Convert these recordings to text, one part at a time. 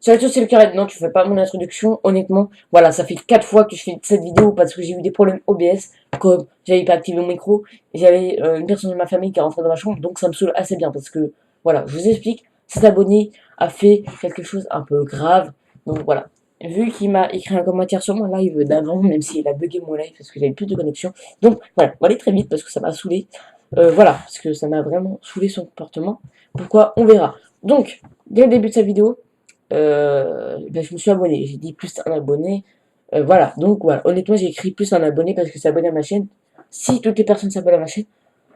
Salut à tous, c'est le carré. Non, tu fais pas mon introduction, honnêtement. Voilà, ça fait 4 fois que je fais cette vidéo parce que j'ai eu des problèmes OBS, comme j'avais pas activé mon micro, et j'avais une personne de ma famille qui est rentrée dans ma chambre, donc ça me saoule assez bien parce que, voilà, je vous explique, cet abonné a fait quelque chose un peu grave, donc voilà. Vu qu'il m'a écrit un commentaire sur mon live d'avant, même s'il a bugué mon live parce que j'avais plus de connexion, donc voilà, on va aller très vite parce que ça m'a saoulé. Voilà, parce que ça m'a vraiment saoulé son comportement. Pourquoi? On verra. Donc, dès le début de sa vidéo, ben, je me suis abonné. J'ai dit plus un abonné. Voilà, donc voilà. Honnêtement, j'ai écrit plus un abonné parce que c'est abonné à ma chaîne. Si toutes les personnes s'abonnent à ma chaîne,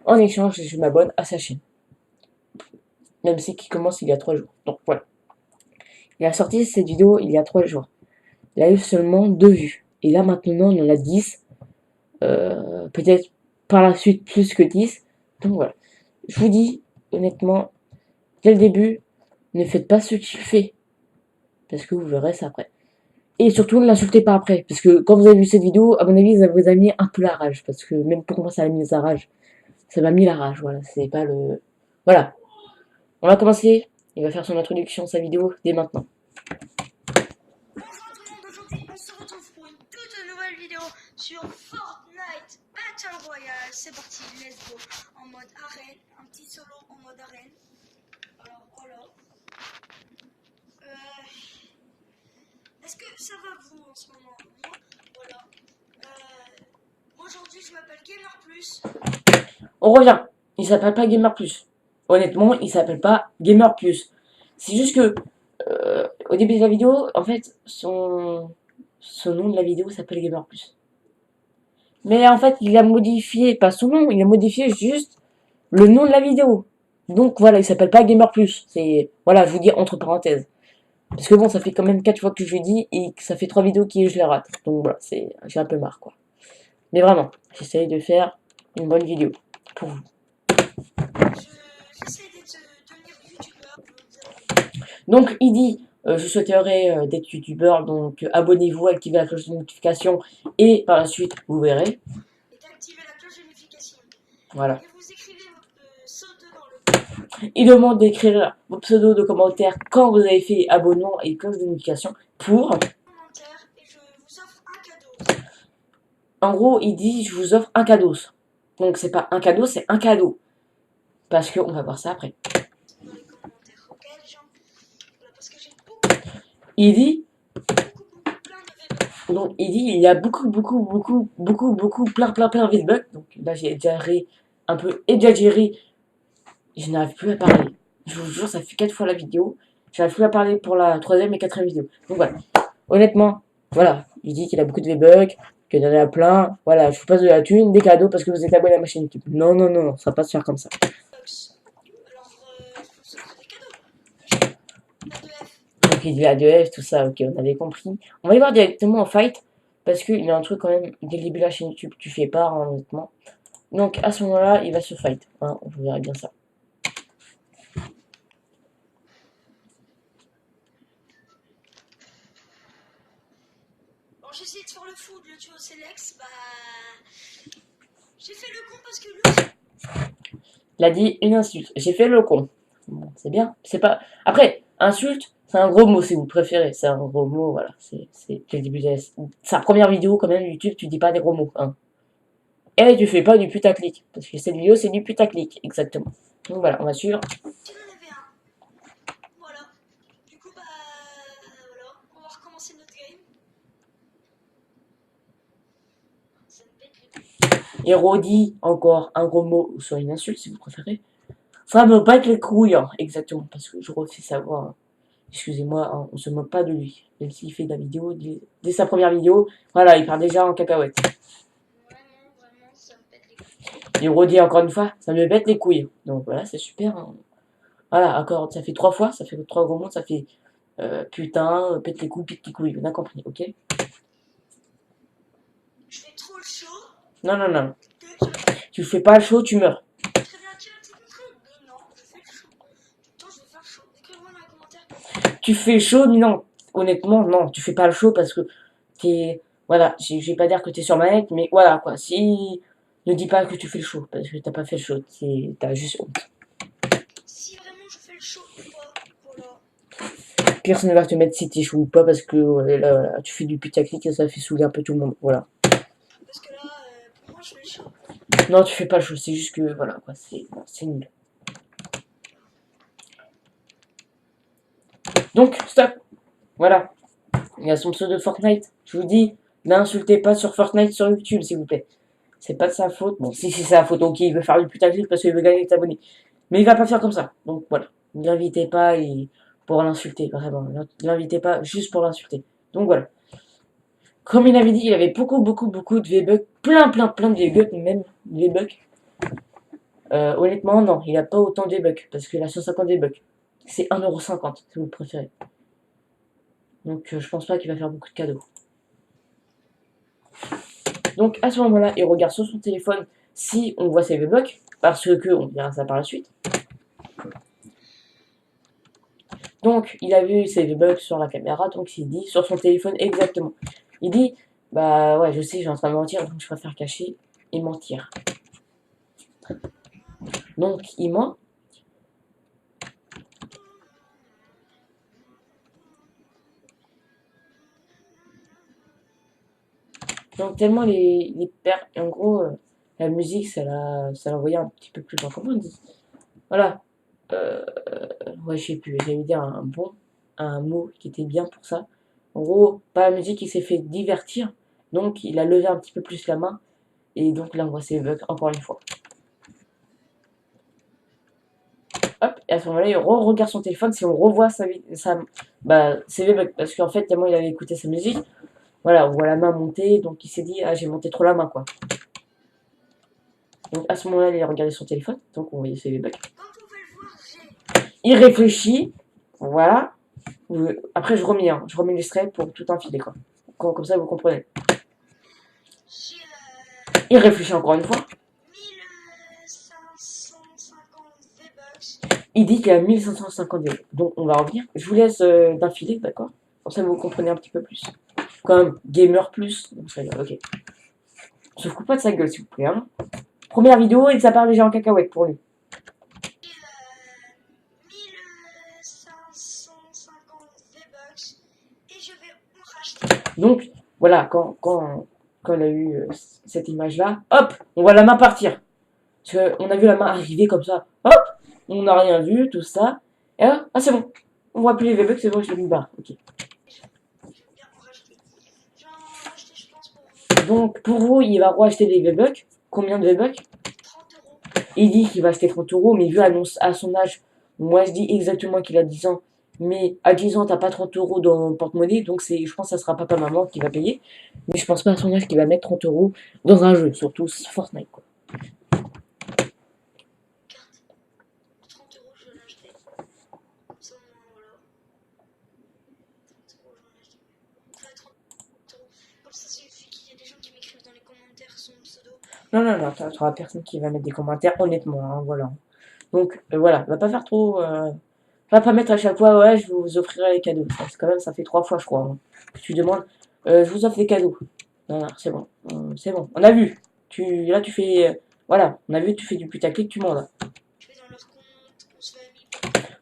en échange, je m'abonne à sa chaîne. Même si qui commence il y a 3 jours. Donc voilà. Il a sorti cette vidéo il y a 3 jours. Il a eu seulement 2 vues. Et là maintenant, on en a 10. Peut-être par la suite plus que 10. Donc voilà. Je vous dis, honnêtement, dès le début, ne faites pas ce qu'il fait. Parce que vous verrez ça après. Et surtout, ne l'insultez pas après. Parce que quand vous avez vu cette vidéo, à mon avis, ça vous a mis un peu la rage. Parce que même pour moi, ça m'a mis la rage. Ça m'a mis la rage, voilà. C'est pas le... Voilà. On va commencer. Il va faire son introduction, sa vidéo, dès maintenant. Bonjour tout le monde, aujourd'hui on se retrouve pour une toute nouvelle vidéo sur Fortnite Battle Royale. C'est parti, let's go. En mode arène, un petit solo en mode arène. Alors voilà. Est-ce que ça va vous en ce moment? Moi, voilà. Moi aujourd'hui je m'appelle Gamer Plus. On revient. Il s'appelle pas Gamer Plus. Honnêtement, il s'appelle pas Gamer Plus. C'est juste que, au début de la vidéo, en fait, son nom de la vidéo s'appelle Gamer Plus. Mais en fait, il a modifié, pas son nom, il a modifié juste le nom de la vidéo. Donc voilà, il s'appelle pas Gamer Plus. C'est, voilà, je vous dis entre parenthèses. Parce que bon, ça fait quand même 4 fois que je lui dis et que ça fait 3 vidéos que je les rate. Donc voilà, j'ai un peu marre quoi. Mais vraiment, j'essaye de faire une bonne vidéo pour vous. J'essaie d'être devenir youtubeur. Donc il dit, je souhaiterais d'être youtubeur, donc abonnez-vous, activez la cloche de notification et par la suite vous verrez. Et d'activer la cloche de notification. Voilà. Et vous écrivez votre pseudo dans le Il demande d'écrire vos pseudos de commentaires quand vous avez fait abonnement et cloche de notification pour... commentaire et je vous offre un cadeau. En gros, il dit, je vous offre un cadeau. Donc c'est pas un cadeau, c'est un cadeau. Parce qu'on va voir ça après. Dans les commentaires, ok les gens? Voilà, parce que j'ai Il dit, plein de vidéos. donc il dit, il y a beaucoup, plein de bugs. Donc là, j'ai exagéré un peu, exagéré. Je n'arrive plus à parler. Je vous jure, ça fait 4 fois la vidéo. J'arrive plus à parler pour la 3e et 4e vidéo. Donc voilà. Honnêtement, voilà. Il dit qu'il a beaucoup de bugs, qu'il y en a plein. Voilà, je vous passe de la thune, des cadeaux parce que vous êtes abonné à ma chaîne YouTube. Non, non, non, non, ça va pas se faire comme ça. Alors, je vous offre des cadeaux. La 2F. Donc il dit la 2F, tout ça, ok, on avait compris. On va aller voir directement en fight. Parce qu'il y a un truc quand même, dès le début de la chaîne YouTube, tu fais pas, hein, honnêtement. Donc à ce moment-là, il va se fight. Hein, vous verrez bien ça. Bon, j'ai essayé de faire le fou de le tuer au Selex. Bah. J'ai fait le con parce que lui. Il a dit une insulte. J'ai fait le con. Bon, c'est bien. C'est pas. Après, insulte, c'est un gros mot si vous préférez. C'est un gros mot, voilà. C'est le début de sa première vidéo quand même YouTube. Tu dis pas des gros mots, hein. Et tu fais pas du putaclic parce que cette vidéo c'est du putaclic, exactement. Donc voilà, on va suivre. Il en avait un. Voilà. Du coup, bah. Voilà. On va recommencer notre game. Ça me pète les couilles. Et redit encore un gros mot ou soit une insulte si vous préférez. Ça me pète les couilles, hein. Exactement, parce que je refais savoir. Hein. Excusez-moi, hein, on se moque pas de lui. Même s'il fait de la vidéo, dès sa première vidéo, voilà, il part déjà en cacahuète. Vraiment, ça me pète les couilles. Il redit encore une fois, ça me pète les couilles. Donc voilà, c'est super. Hein. Voilà, encore, ça fait 3 fois, ça fait 3 gros mots, ça fait putain, pète les couilles, on a compris, ok? Je fais trop le show. Non, non, non. Tu fais pas le show, tu meurs. Très bien, qui a tout compris? Mais non, je fais le show. Putain, je vais faire le show. Écrivez-moi dans les commentaires. Tu fais chaud, mais non. Honnêtement, non, tu fais pas le show parce que t'es. Voilà, je vais pas dire que t'es sur manette, mais voilà quoi. Si. Ne dis pas que tu fais le show parce que t'as pas fait le show. T'as juste honte. Si vraiment je fais le show ou pas. Voilà. personne ne va te mettre si t'es chaud ou pas parce que là, voilà, tu fais du putaclic et ça fait saouler un peu tout le monde. Voilà. Parce que là, pour moi, je fais chaud. Non, tu fais pas chaud, c'est juste que voilà, quoi, c'est nul. Donc, stop. Voilà. Il y a son pseudo Fortnite. Je vous dis, n'insultez pas sur Fortnite sur YouTube, s'il vous plaît. C'est pas de sa faute. Bon, si c'est sa faute, ok, il veut faire du putaclic parce qu'il veut gagner des abonnés. Mais il va pas faire comme ça. Donc voilà. Ne l'invitez pas pour l'insulter, vraiment. Ne l'invitez pas juste pour l'insulter. Donc voilà. Comme il avait dit, il avait beaucoup de V-Bucks. Plein de V-Bucks, même V-Bucks. Honnêtement, non, il a pas autant de V-Bucks. Parce qu'il a 150 V-Bucks. C'est 1,50€ si vous le préférez. Donc je pense pas qu'il va faire beaucoup de cadeaux. Donc à ce moment-là, il regarde sur son téléphone si on voit ses V-Bucks. Parce que on verra ça par la suite. Donc, il a vu ses V-Bucks sur la caméra, donc il dit sur son téléphone exactement. Il dit, bah ouais, je sais, j'ai en train de mentir, donc je préfère cacher et mentir. Donc, il ment. Donc, tellement les pères, en gros, la musique, ça l'a envoyé un petit peu plus loin. Comment on dit? Voilà. Ouais, je sais plus, j'allais dire un mot qui était bien pour ça. En gros, par la musique, il s'est fait divertir, donc il a levé un petit peu plus la main, et donc là, on voit ses bugs encore une fois. Hop, et à ce moment-là, il regarde son téléphone, si on revoit ses V-Bucks, parce qu'en fait, tellement il avait écouté sa musique, voilà, on voit la main monter, donc il s'est dit, ah, j'ai monté trop la main, quoi. Donc à ce moment-là, il a regardé son téléphone, donc on voyait ses V-Bucks. Comme vous pouvez le voir, Il réfléchit, voilà. Après, je remets l'extrait pour tout enfiler, quoi. Comme ça, vous comprenez. j'ai Il réfléchit encore une fois. 1550 V-Bucks. Il dit qu'il y a 1550 euros. Donc on va revenir. Je vous laisse d'enfiler, d'accord? Comme ça vous comprenez un petit peu plus. Quand même, gamer plus. Donc, ça y est, ok. On se fout pas de sa gueule, s'il vous plaît. Hein. Première vidéo et que ça part déjà en cacahuète pour lui. J'ai 1550 V-Bucks. Et je vais en racheter. Donc voilà, quand il a eu cette image-là, hop, on voit la main partir. Parce qu'on a vu la main arriver comme ça. Hop, on n'a rien vu, tout ça. Et là, ah c'est bon. On voit plus les V-Bucks, c'est bon, je l'ai mis barre. Ok. Je vais bien en racheter. Je vais en racheter, je pense, pour Donc pour vous, il va racheter des V-Bucks. Combien de V-Bucks? 30€. Il dit qu'il va acheter 30€, mais vu à son âge, moi je dis exactement qu'il a 10 ans. Mais à 10 ans, t'as pas 30€ dans le porte-monnaie, donc je pense que ça sera papa-maman qui va payer. Mais je pense pas à son âge qu'il va mettre 30€ dans un jeu, surtout Fortnite, quoi. 30€, je vais l'acheter. Ça, voilà. 30€, je vais l'acheter. Ouais, 30€. Comme ça suffit qu'il y ait des gens qui m'écrivent dans les commentaires son pseudo. Non, t'auras personne qui va mettre des commentaires, honnêtement, hein, voilà. Donc, voilà, va pas faire trop... va pas mettre à chaque fois, ouais, je vous offrirai les cadeaux. Parce que quand même, ça fait 3 fois, je crois, hein, que tu demandes, je vous offre des cadeaux. Non, c'est bon, c'est bon. On a vu. Là, tu fais... voilà, on a vu, tu fais du putaclic, tu mens, là. Je vais dans leur compte, on se fait ami.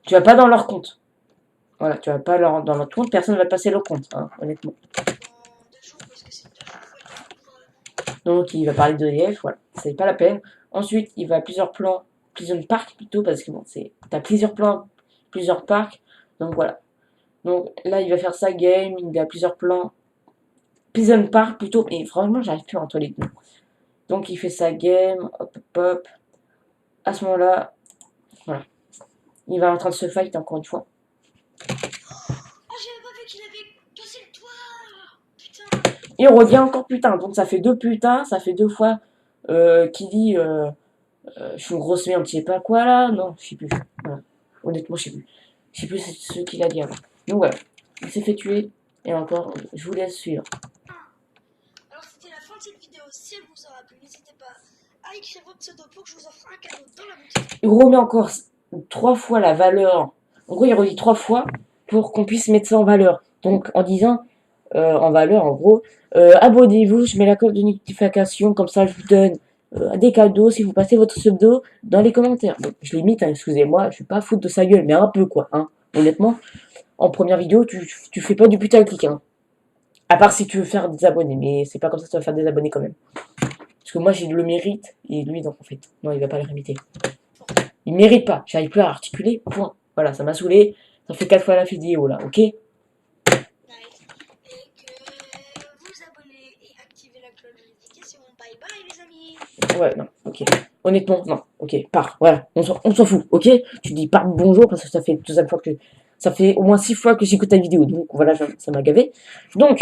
Tu vas pas dans leur compte. Voilà, tu vas pas dans leur compte, personne va passer leur compte, hein, honnêtement. Dans 2 jours, parce que c'est 2 jours fois. Donc, il va parler d'EDF, voilà, c'est pas la peine. Ensuite, il va à plusieurs plans, plusieurs parcs plutôt, parce que bon, t'as plusieurs plans, plusieurs parcs, donc voilà. Donc là, il va faire sa game, il a plusieurs plans, Prison Park plutôt, et franchement, j'arrive plus entre les deux. Donc il fait sa game, hop. À ce moment-là, voilà. Il va en train de se fight encore une fois. Oh, j'avais pas vu qu'il avait cassé le toit. Putain. Il revient encore putain, donc ça fait 2 putains, ça fait 2 fois qu'il dit je suis une grosse merde, je sais pas quoi là, non, je sais plus. Voilà. Honnêtement, je sais plus. Je sais plus ce qu'il a dit avant. Donc voilà, il s'est fait tuer, et encore, je vous laisse suivre. Alors c'était la fin de cette vidéo. Si elle vous aura plu, n'hésitez pas à écrire votre pseudo pour que je vous offre un cadeau dans la boutique. Il remet encore 3 fois la valeur. En gros, il redit 3 fois pour qu'on puisse mettre ça en valeur. Donc, en disant en valeur, en gros, abonnez-vous, je mets la code de notification, comme ça je vous donne des cadeaux si vous passez votre pseudo dans les commentaires. Donc, je l'imite, hein, excusez-moi, je suis pas foutre de sa gueule, mais un peu quoi, hein, honnêtement. en première vidéo, tu fais pas du putaclic, hein. À part si tu veux faire des abonnés, mais c'est pas comme ça que tu vas faire des abonnés quand même. Parce que moi j'ai le mérite, et lui non en fait. Non, il va pas le mériter. Il mérite pas, j'arrive plus à articuler, point. Voilà, ça m'a saoulé, ça fait 4 fois la vidéo là, ok? Like, et que vous abonnez et activez la cloche de notification. Bye bye les amis. Ouais, non, ok. Honnêtement, non, ok, pars, voilà, on s'en fout, ok? Tu dis pars bonjour parce que ça fait deuxième fois que ça fait au moins 6 fois que j'écoute ta vidéo, donc voilà, ça m'a gavé. Donc,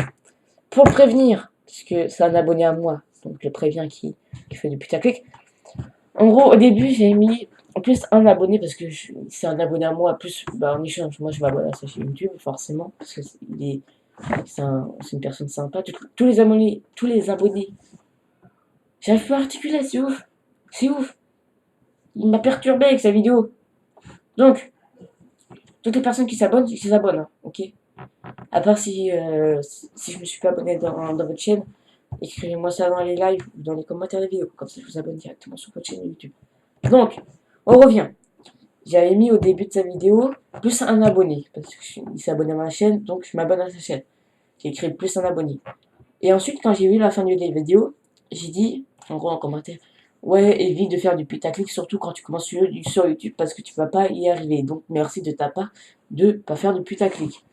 pour prévenir, puisque c'est un abonné à moi, donc je préviens qui fait du putaclic. En gros, au début, j'ai mis en plus un abonné parce que c'est un abonné à moi, plus bah, en échange, moi je m'abonne à sa chaîne YouTube, forcément, parce que c'est une personne sympa. Tous les abonnés, j'arrive pas à articuler, c'est ouf, c'est ouf. Il m'a perturbé avec sa vidéo. Donc, toutes les personnes qui s'abonnent, ils s'abonnent, hein, ok? À part si je me suis pas abonné dans votre chaîne, écrivez-moi ça dans les lives ou dans les commentaires des vidéos. Comme ça, je vous abonne directement sur votre chaîne YouTube. Donc, on revient. J'avais mis au début de sa vidéo plus un abonné. Parce qu'il s'est abonné à ma chaîne, donc je m'abonne à sa chaîne. J'ai écrit plus un abonné. Et ensuite, quand j'ai vu la fin de la vidéo, j'ai dit, en gros en commentaire, ouais, évite de faire du putaclic, surtout quand tu commences sur YouTube, parce que tu vas pas y arriver. Donc, merci de ta part de pas faire du putaclic.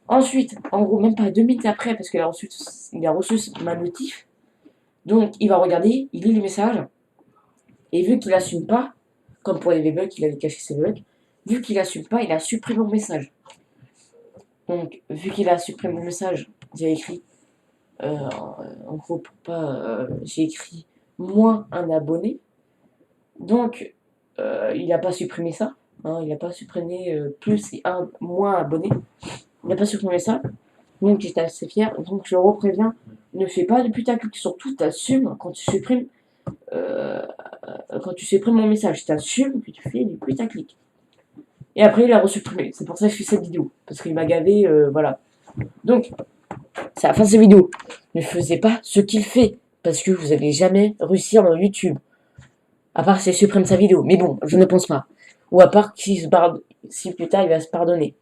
Ensuite, en gros, même pas 2 minutes après, parce qu'il a reçu ma notif, donc il va regarder, il lit le message, et vu qu'il assume pas, comme pour les bugs, il avait caché ses bugs, vu qu'il assume pas, il a supprimé mon message. Donc, vu qu'il a supprimé mon message, j'ai écrit, en gros, pour pas, j'ai écrit moins un abonné, donc il n'a pas supprimé ça, hein, il n'a pas supprimé plus et un moins abonné, il n'a pas supprimé ça, donc j'étais assez fier, donc je le repréviens, ne fais pas de putaclic, surtout t'assumes quand tu supprimes mon message, t'assumes que tu fais du putaclic. Et après il a resupprimé, c'est pour ça que je fais cette vidéo, parce qu'il m'a gavé, voilà. Donc, c'est la fin de cette vidéo. Ne faisez pas ce qu'il fait, parce que vous n'allez jamais réussir dans YouTube. À part s'il supprime sa vidéo, mais bon, je ne pense pas. Ou à part si plus tard il va se pardonner.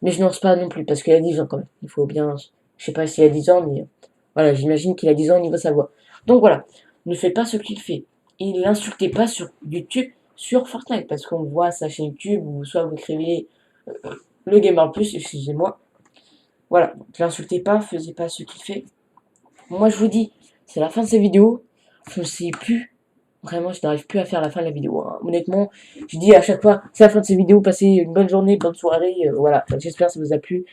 Mais je n'ose pas non plus, parce qu'il a 10 ans quand même. Il faut bien... Je sais pas s'il a 10 ans, mais... Voilà, j'imagine qu'il a 10 ans au niveau de sa voix. Donc voilà, ne faites pas ce qu'il fait. Et n'insultez pas sur YouTube, sur Fortnite, parce qu'on voit sa chaîne YouTube, ou soit vous écrivez le Gamer Plus, excusez-moi. Voilà, ne l'insultez pas, faisez pas ce qu'il fait. Moi je vous dis, c'est la fin de cette vidéo. Je ne sais plus. Vraiment, je n'arrive plus à faire la fin de la vidéo, hein. Honnêtement, je dis à chaque fois, c'est la fin de cette vidéo, passez une bonne journée, bonne soirée, voilà. J'espère que ça vous a plu,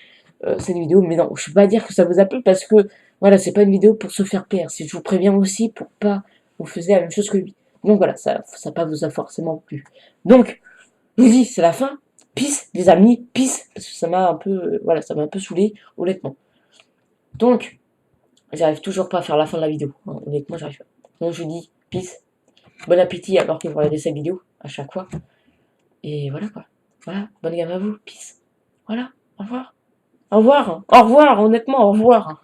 cette vidéo. Mais non, je peux pas dire que ça vous a plu parce que, voilà, c'est pas une vidéo pour se faire plaire. Si je vous préviens aussi pour pas vous faisiez la même chose que lui. Donc voilà, ça pas vous a forcément plu. Donc, je vous dis, c'est la fin. Peace, les amis, peace. Parce que ça m'a un peu, voilà, ça m'a un peu saoulé, honnêtement. Donc, j'arrive toujours pas à faire la fin de la vidéo, hein. Honnêtement, j'arrive pas. Donc je vous dis, peace. Bon appétit alors que vous regardez cette vidéo à chaque fois. Et voilà quoi. Voilà, bonne gamme à vous, peace. Voilà, au revoir. Au revoir, honnêtement, au revoir.